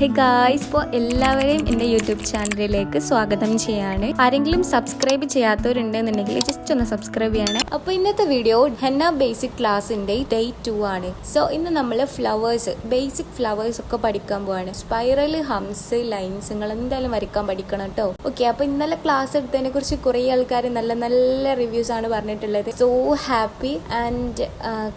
Hey guys, ഇപ്പോൾ എല്ലാവരെയും എൻ്റെ യൂട്യൂബ് ചാനലിലേക്ക് സ്വാഗതം ചെയ്യാണ്. ആരെങ്കിലും സബ്സ്ക്രൈബ് ചെയ്യാത്തവരുണ്ടെന്നുണ്ടെങ്കിൽ ജസ്റ്റ് ഒന്ന് സബ്സ്ക്രൈബ് ചെയ്യണേ. അപ്പോൾ ഇന്നത്തെ വീഡിയോ ഹെന്ന ബേസിക് ക്ലാസ്സിൻ്റെ ഡേ 2 ആണ്. സോ ഇന്ന് നമ്മൾ ഫ്ലവേഴ്സ്, ബേസിക് ഫ്ലവേഴ്സ് ഒക്കെ പഠിക്കാൻ പോവാണ്. സ്പൈറൽ, ഹംസ്, ലൈൻസ് നിങ്ങൾ എന്തായാലും വരയ്ക്കാൻ പഠിക്കണം കേട്ടോ. ഓക്കെ, അപ്പോൾ ഇന്നലെ ക്ലാസ് എടുത്തതിനെ കുറിച്ച് കുറേ ആൾക്കാർ നല്ല നല്ല റിവ്യൂസ് ആണ് പറഞ്ഞിട്ടുള്ളത്. So happy. ആൻഡ്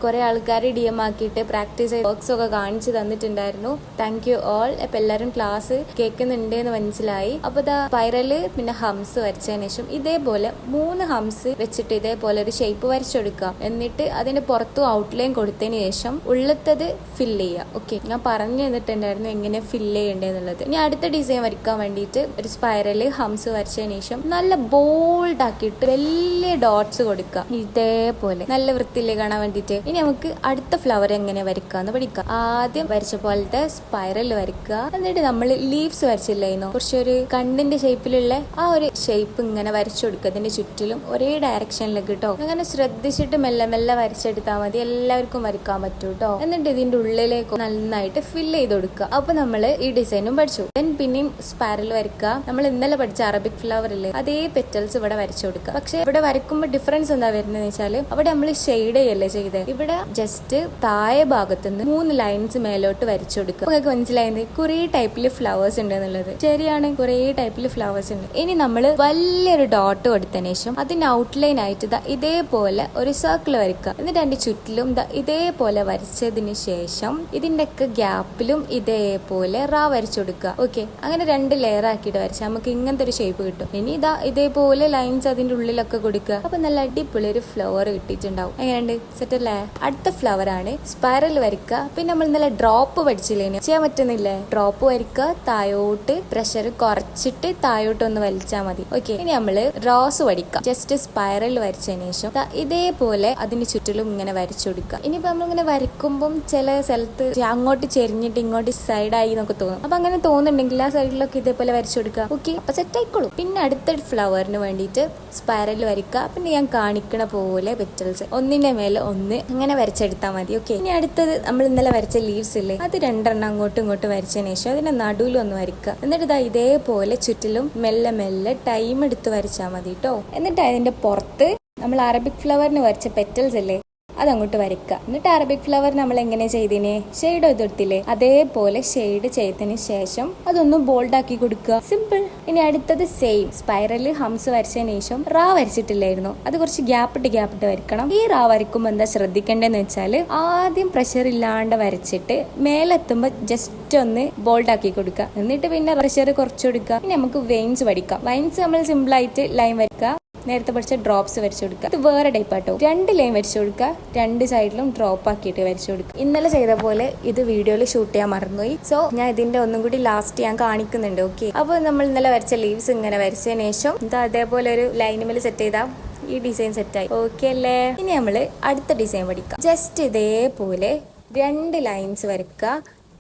കുറേ ആൾക്കാർ DM ആക്കിയിട്ട് പ്രാക്ടീസ് വർക്ക്സ് ഒക്കെ കാണിച്ചു തന്നിട്ടുണ്ടായിരുന്നു. Thank you all. അപ്പൊ എല്ലാരും ക്ലാസ് കേൾക്കുന്നുണ്ട് എന്ന് മനസ്സിലായി. അപ്പൊ ഇതാ സ്പൈറല് പിന്നെ ഹംസ് വരച്ചതിന് ശേഷം ഇതേപോലെ 3 ഹംസ് വെച്ചിട്ട് ഇതേപോലെ ഒരു ഷേപ്പ് വരച്ചെടുക്കുക. എന്നിട്ട് അതിന്റെ പുറത്തും ഔട്ട്ലൈൻ കൊടുത്തതിന് ശേഷം ഉള്ളത്തത് ഫില്ല് ചെയ്യുക. ഓക്കെ, ഞാൻ പറഞ്ഞു തന്നിട്ടുണ്ടായിരുന്നു എങ്ങനെ ഫില്ല് ചെയ്യേണ്ടതെന്നുള്ളത്. ഇനി അടുത്ത ഡിസൈൻ വരയ്ക്കാൻ വേണ്ടിയിട്ട് ഒരു സ്പൈറല് ഹംസ് വരച്ചതിന് ശേഷം നല്ല ബോൾഡ് ആക്കിയിട്ട് വലിയ ഡോട്ട്സ് കൊടുക്കുക. ഇതേപോലെ നല്ല വൃത്തിയില് കാണാൻ വേണ്ടിയിട്ട്. ഇനി നമുക്ക് അടുത്ത ഫ്ലവർ എങ്ങനെ വരയ്ക്കാന്ന് പഠിക്കാം. ആദ്യം വരച്ച പോലത്തെ സ്പൈറൽ വരയ്ക്കുക. എന്നിട്ട് നമ്മൾ ലീവ്സ് വരച്ചില്ലായിരുന്നോ, കുറച്ചൊരു കണ്ണിന്റെ ഷേപ്പിലുള്ള ആ ഒരു ഷേപ്പ് ഇങ്ങനെ വരച്ചു കൊടുക്കുക. അതിന്റെ ചുറ്റിലും ഒരേ ഡയറക്ഷനിലേക്ക് കേട്ടോ. അങ്ങനെ ശ്രദ്ധിച്ചിട്ട് മെല്ലെ മെല്ലെ വരച്ചെടുത്താൽ മതി, എല്ലാവർക്കും വരയ്ക്കാൻ പറ്റും കേട്ടോ. എന്നിട്ട് ഇതിന്റെ ഉള്ളിലേക്ക് നന്നായിട്ട് ഫില്ല് ചെയ്ത് കൊടുക്കുക. അപ്പൊ നമ്മൾ ഈ ഡിസൈനും പഠിച്ചു. പിന്നെയും സ്പൈറൽ വരയ്ക്കുക. നമ്മൾ ഇന്നലെ പഠിച്ച അറബിക് ഫ്ലവർ ഇല്ലേ, അതേ പെറ്റൽസ് ഇവിടെ വരച്ചു കൊടുക്കുക. പക്ഷെ ഇവിടെ വരയ്ക്കുമ്പോൾ ഡിഫറൻസ് എന്താ വരുന്നത് വെച്ചാൽ അവിടെ നമ്മൾ ഷെയ്ഡ് ചെയ്യല്ലേ ചെയ്തത്. ഇവിടെ ജസ്റ്റ് താഴെ ഭാഗത്തുനിന്ന് 3 ലൈൻസ് മേലോട്ട് വരച്ചു കൊടുക്കുക. നിങ്ങൾക്ക് മനസ്സിലായത് കുറേ ടൈപ്പിൽ ഫ്ലവേഴ്സ് ഉണ്ട് എന്നുള്ളത്. ശരിയാണ്, കുറേ ടൈപ്പിൽ ഫ്ലവേഴ്സ് ഉണ്ട്. ഇനി നമ്മൾ വലിയൊരു ഡോട്ട് കൊടുത്തതിന് ശേഷം അതിന് ഔട്ട്ലൈൻ ആയിട്ട് ഇതേപോലെ ഒരു സർക്കിൾ വരയ്ക്കുക. എന്നിട്ട് അതിന്റെ ചുറ്റിലും ഇതേപോലെ വരച്ചതിന് ശേഷം ഇതിന്റെ ഒക്കെ ഗ്യാപ്പിലും ഇതേപോലെ വരച്ചു കൊടുക്കുക. ഓക്കെ, അങ്ങനെ 2 ലെയർ ആക്കിയിട്ട് വരച്ചാൽ നമുക്ക് ഇങ്ങനത്തെ ഒരു ഷേപ്പ് കിട്ടും. ഇനി ഇതേപോലെ ലൈൻസ് അതിന്റെ ഉള്ളിലൊക്കെ കൊടുക്കുക. അപ്പൊ നല്ല അടിപൊളി ഒരു ഫ്ലവർ കിട്ടിയിട്ടുണ്ടാവും. എങ്ങനെയുണ്ട്? സെറ്റ് അല്ലേ? അടുത്ത ഫ്ലവർ ആണ് സ്പൈറൽ വരയ്ക്കുക. പിന്നെ നമ്മൾ ഇന്നലെ ഡ്രോപ്പ് പഠിച്ചില്ലേ, ചെയ്യാൻ പറ്റുന്നില്ലേ? ഡ്രോപ്പ് വരയ്ക്കുക, താഴോട്ട് പ്രഷർ കുറച്ചിട്ട് താഴോട്ട് ഒന്ന് വലിച്ചാൽ മതി. ഓക്കെ, ഇനി നമ്മള് റോസ് വരയ്ക്കുക. ജസ്റ്റ് സ്പൈറൽ വരച്ചതിന് ശേഷം ഇതേപോലെ അതിന് ചുറ്റിലും ഇങ്ങനെ വരച്ചു കൊടുക്കുക. ഇനിയിപ്പോ നമ്മളിങ്ങനെ വരയ്ക്കുമ്പം ചില സ്ഥലത്ത് അങ്ങോട്ട് ചെരിഞ്ഞിട്ട് ഇങ്ങോട്ട് സൈഡായി എന്നൊക്കെ തോന്നും. അപ്പൊ അങ്ങനെ തോന്നുന്നുണ്ടെങ്കിൽ ആ സൈഡിലൊക്കെ ഇതേപോലെ വരച്ചു കൊടുക്കുക. ഓക്കെ, അപ്പൊ സെറ്റ് ആയിക്കോളൂ. പിന്നെ അടുത്ത ഫ്ലവറിന് വേണ്ടിയിട്ട് സ്പൈറൽ വരയ്ക്കുക. പിന്നെ ഞാൻ കാണിക്കണ പോലെ പെറ്റൽസ് ഒന്നിന്റെ മേലെ ഒന്ന് അങ്ങനെ വരച്ചെടുത്താൽ മതി. ഓക്കെ, ഇനി അടുത്തത് നമ്മൾ ഇന്നലെ വരച്ച ലീവ്സ് ഇല്ലേ, അത് 2 അങ്ങോട്ടും ഇങ്ങോട്ടും വരച്ചതിന് ശേഷം അതിന്റെ നടുവിലൊന്ന് വരയ്ക്കുക. എന്നിട്ട് ഇതേപോലെ ചുറ്റിലും മെല്ലെ മെല്ലെ ടൈം എടുത്ത് വരച്ചാൽ മതി കേട്ടോ. എന്നിട്ട് അതിന്റെ പുറത്ത് നമ്മൾ അറബിക് ഫ്ലവറിന് വരച്ച പെറ്റൽസ് അല്ലേ, അതങ്ങോട്ട് വരയ്ക്കുക. എന്നിട്ട് അറബിക് ഫ്ലവർ നമ്മൾ എങ്ങനെ ചെയ്തിനെ, ഷെയ്ഡ് ചെയ്തെടുത്തില്ലേ, അതേപോലെ ഷെയ്ഡ് ചെയ്തതിന് ശേഷം അതൊന്ന് ബോൾഡ് ആക്കി കൊടുക്കുക. സിമ്പിൾ. ഇനി അടുത്തത് സെയിം സ്പൈറല് ഹംസ് വരച്ചതിന് ശേഷം വരച്ചിട്ടില്ലായിരുന്നു, അത് കുറച്ച് ഗ്യാപ്പിട്ട് വരയ്ക്കണം. ഈ വരയ്ക്കുമ്പോൾ എന്താ ശ്രദ്ധിക്കേണ്ടതെന്ന് വെച്ചാൽ ആദ്യം പ്രഷർ ഇല്ലാണ്ട് വരച്ചിട്ട് മേലെത്തുമ്പോൾ ജസ്റ്റ് ഒന്ന് ബോൾഡ് ആക്കി കൊടുക്കുക. എന്നിട്ട് പിന്നെ പ്രഷർ കുറച്ച് കൊടുക്കുക. ഇനി നമുക്ക് വെയിൻസ് പഠിക്കാം. വെയിൻസ് നമ്മൾ സിമ്പിൾ ആയിട്ട് ലൈൻ വരയ്ക്കുക. നേരത്തെ പഠിച്ച ഡ്രോപ്സ് വരച്ചു കൊടുക്കുക. ഇത് വേറെ ടൈപ്പ് ആട്ടോ. 2 ലൈൻ വരച്ചു കൊടുക്കുക, 2 സൈഡിലും ഡ്രോപ്പ് ആക്കിയിട്ട് വരച്ചു കൊടുക്കുക. ഇന്നലെ ചെയ്ത പോലെ ഇത് വീഡിയോയിൽ ഷൂട്ട് ചെയ്യാൻ മറന്നുപോയി. സോ ഞാൻ ഇതിന്റെ ഒന്നും കൂടി ലാസ്റ്റ് ഞാൻ കാണിക്കുന്നുണ്ട്. ഓക്കെ, അപ്പോൾ നമ്മൾ ഇന്നലെ വരച്ച ലീവ്സ് ഇങ്ങനെ വരച്ചതിന് ശേഷം അതേപോലെ ഒരു ലൈനുമേൽ സെറ്റ് ചെയ്താൽ ഈ ഡിസൈൻ സെറ്റായി. ഓക്കെ അല്ലേ? ഇനി നമ്മൾ അടുത്ത ഡിസൈൻ പഠിക്കാം. ജസ്റ്റ് ഇതേപോലെ 2 ലൈൻസ് വരയ്ക്കുക,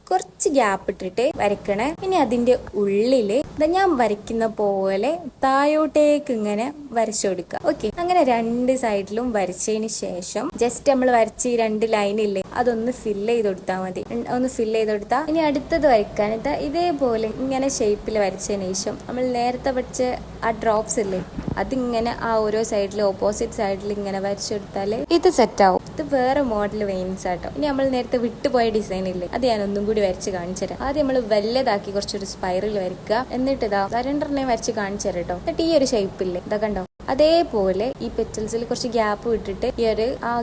കുറച്ച് ഗ്യാപ്പ് ഇട്ടിട്ട് വരയ്ക്കണേ. ഇനി അതിന്റെ ഉള്ളില് ഞാൻ വരയ്ക്കുന്ന പോലെ താഴോട്ടേക്ക് ഇങ്ങനെ വരച്ചു കൊടുക്കുക. ഓക്കെ, അങ്ങനെ 2 സൈഡിലും വരച്ചതിന് ശേഷം ജസ്റ്റ് നമ്മൾ വരച്ച് ഈ 2 ലൈനില്ലേ അതൊന്ന് ഫില്ല് ചെയ്ത് കൊടുത്താൽ മതി. ഒന്ന് ഫില്ല് ചെയ്ത് കൊടുത്താൽ ഇനി അടുത്തത് വരയ്ക്കാൻ ഇതേപോലെ ഇങ്ങനെ ഷേപ്പിൽ വരച്ചതിന് ശേഷം നമ്മൾ നേരത്തെ പഠിച്ച ആ ഡ്രോപ്സ് ഇല്ലേ അതിങ്ങനെ ആ ഓരോ സൈഡിലും ഓപ്പോസിറ്റ് സൈഡിൽ ഇങ്ങനെ വരച്ചെടുത്താൽ ഇത് സെറ്റ് ആവും. ഇത് വേറെ മോഡൽ വെയിൻസ് ആട്ടോ. ഇനി നമ്മൾ നേരത്തെ വിട്ടുപോയ ഡിസൈൻ ഇല്ലേ അത് ഞാൻ ഒന്നും കൂടി വരച്ച് കാണിച്ചു തരാം. ആദ്യം നമ്മൾ വല്ലതാക്കി കുറച്ചൊരു സ്പൈറൽ വരയ്ക്കുക. എന്നിട്ട് 2 വരച്ച് കാണിച്ചു തരാം കേട്ടോ. എന്നിട്ട് ഈ ഒരു ഷേപ്പില്ലേ ഇതാ കണ്ടോ, അതേപോലെ ഈ പെറ്റൽസിൽ കുറച്ച് ഗ്യാപ്പ് വിട്ടിട്ട്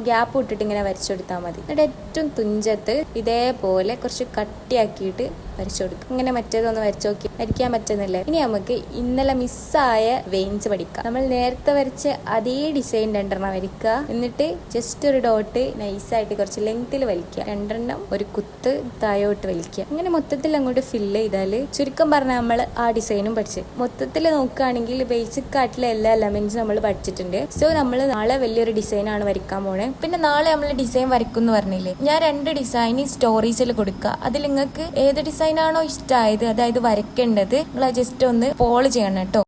ഗ്യാപ്പ് വിട്ടിട്ട് ഇങ്ങനെ വരച്ചെടുത്താൽ മതി. എന്നിട്ട് ഏറ്റവും തുഞ്ചത്ത് ഇതേപോലെ കുറച്ച് കട്ടിയാക്കിയിട്ട് വരച്ചു കൊടുക്കും. ഇങ്ങനെ മറ്റേതൊന്ന് വരച്ചു നോക്കി, വരയ്ക്കാൻ പറ്റുന്നില്ലേ? ഇനി നമുക്ക് ഇന്നലെ മിസ്സായ വെയിൻസ് പഠിക്കാം. നമ്മൾ നേരത്തെ വരച്ച അതേ ഡിസൈൻ 2 വരയ്ക്കുക. എന്നിട്ട് ജസ്റ്റ് ഒരു ഡോട്ട് നൈസായിട്ട് കുറച്ച് ലെങ്ത്തിൽ വലിക്കുക. 2 ഒരു കുത്ത് താഴോട്ട് വലിക്കുക. അങ്ങനെ മൊത്തത്തിൽ അങ്ങോട്ട് ഫില്ല് ചെയ്താൽ ചുരുക്കം പറഞ്ഞാൽ നമ്മൾ ആ ഡിസൈനും പഠിച്ചു. മൊത്തത്തിൽ നോക്കുകയാണെങ്കിൽ ബേസിക് ആയിട്ടുള്ള എല്ലാ എലമെന്റ്സും നമ്മൾ പഠിച്ചിട്ടുണ്ട്. സോ നമ്മൾ നാളെ വലിയൊരു ഡിസൈനാണ് വരയ്ക്കാൻ പോണേ. പിന്നെ നാളെ നമ്മൾ ഡിസൈൻ വരയ്ക്കുമെന്ന് പറഞ്ഞില്ലേ, ഞാൻ 2 ഡിസൈൻ സ്റ്റോറീസിൽ കൊടുക്കുക. അതിൽ നിങ്ങൾക്ക് ഏത് ഡിസൈനാണോ ഇഷ്ടമായത്, അതായത് വരയ്ക്കേണ്ടത്, നിങ്ങൾ ജസ്റ്റ് ഒന്ന് ഫോളോ ചെയ്യണം കേട്ടോ.